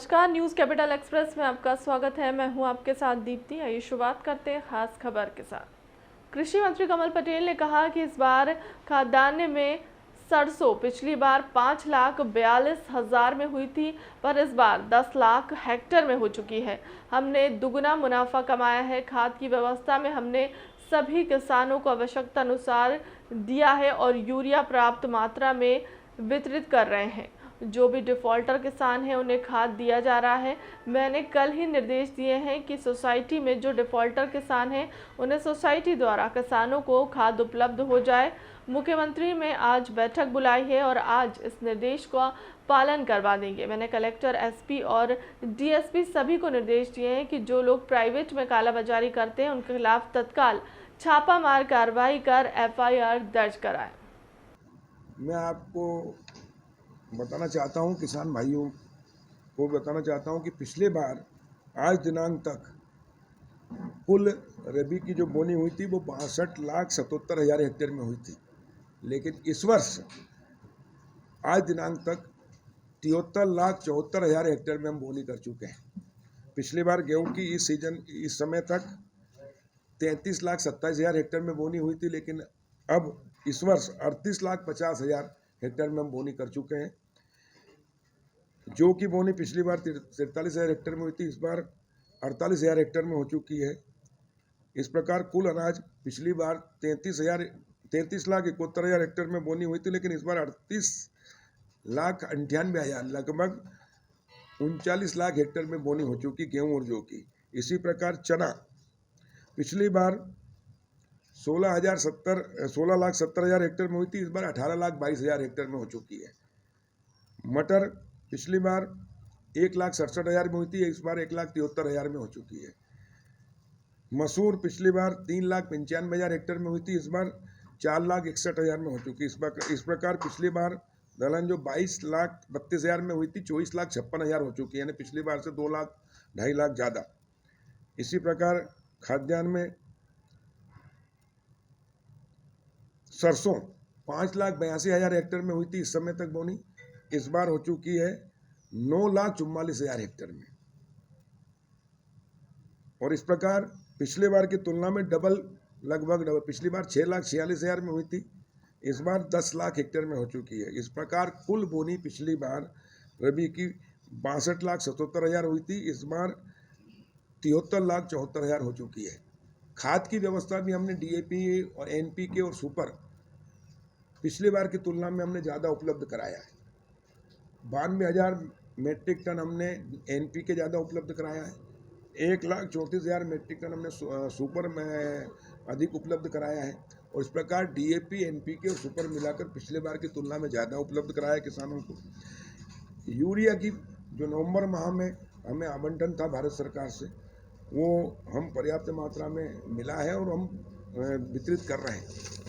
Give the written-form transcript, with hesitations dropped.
नमस्कार, news capital express में आपका स्वागत है। मैं हूं आपके साथ दीप्ति। आइए शुरुआत करते हैं खास खबर के साथ। कृषि मंत्री कमल पटेल ने कहा कि इस बार खाद्यान्न में सरसों पिछली बार 5,42,000 में हुई थी, पर इस बार 10 लाख हेक्टेयर में हो चुकी है। हमने दुगना मुनाफा कमाया है। खाद की व्यवस्था में हमने सभी किसानों को आवश्यकता अनुसार दिया है और यूरिया पर्याप्त मात्रा में वितरित कर रहे हैं। जो भी डिफ़ॉल्टर किसान हैं उन्हें खाद दिया जा रहा है। मैंने कल ही निर्देश दिए हैं कि सोसाइटी में जो डिफ़ॉल्टर किसान हैं उन्हें सोसाइटी द्वारा किसानों को खाद उपलब्ध हो जाए। मुख्यमंत्री ने आज बैठक बुलाई है और आज इस निर्देश का पालन करवा देंगे। मैंने कलेक्टर, एसपी और डीएसपी सभी को निर्देश दिए हैं कि जो लोग प्राइवेट में कालाबाजारी करते हैं उनके खिलाफ तत्काल छापामार कार्रवाई कर एफआईआर दर्ज कराएं। मैं आपको बताना चाहता हूं, किसान भाइयों को बताना चाहता हूं कि पिछले बार आज दिनांक तक कुल रबी की जो बोनी हुई थी वो 62,77,000 हेक्टेयर में हुई थी। लेकिन इस वर्ष आज दिनांक तक 73,74,000 हेक्टेयर में हम बोनी कर चुके हैं। पिछली बार गेहूं की इस समय तक 33,27,000 हेक्टेयर में बोनी हुई थी, लेकिन अब इस वर्ष 38,50,000 हेक्टेयर में हम बोनी कर चुके हैं। जो कि बोनी पिछली बार 43,000 हेक्टेयर में हुई थी, इस बार 48,000 हेक्टेयर में हो चुकी है। इस प्रकार कुल अनाज पिछली बार 33,71,000 हेक्टेयर में बोनी हुई थी, लेकिन इस बार 38,98,000 लगभग 39 लाख हेक्टेयर में बोनी हो चुकी गेहूं और जौ की। इसी प्रकार चना पिछली बार 16,70,000 हेक्टेयर में हुई थी, इस बार 18,22,000 हेक्टेयर में हो चुकी है। मटर पिछली बार 1,67,000 में हुई थी, इस बार 1,73,000 में हो चुकी है। मसूर पिछली बार 3,95,000 हेक्टेयर में हुई थी, इस बार 4,61,000 में हो चुकी है। इस प्रकार पिछली बार दलहन जो 22,32,000 में हुई थी, 24,56,000 हो चुकी है, यानी पिछली बार से 2,00,000-2,50,000 ज़्यादा। इसी प्रकार खाद्यान्न में सरसों 5,82,000 हेक्टेयर में हुई थी इस समय तक बोनी, इस बार हो चुकी है 9,44,000 हेक्टेयर में। और इस प्रकार पिछले बार की तुलना में लगभग डबल, पिछली बार 6,46,000 में हुई थी, इस बार 10 लाख हेक्टेयर में हो चुकी है। इस प्रकार कुल बोनी पिछली बार रबी की 62,77,000 हुई थी, इस बार 73,74,000 हो चुकी है। खाद की व्यवस्था भी हमने डीएपी और एनपीके और सुपर पिछली बार की तुलना में हमने ज़्यादा उपलब्ध कराया है। 92,000 मेट्रिक टन हमने एनपीके ज़्यादा उपलब्ध कराया है। 1,34,000 मेट्रिक टन हमने सुपर में अधिक उपलब्ध कराया है। और इस प्रकार डीएपी, एनपीके और सुपर मिलाकर पिछले बार की तुलना में ज़्यादा उपलब्ध कराया है किसानों को। यूरिया की जो नवंबर माह में हमें आवंटन था भारत सरकार से, वो हम पर्याप्त मात्रा में मिला है और हम वितरित कर रहे हैं।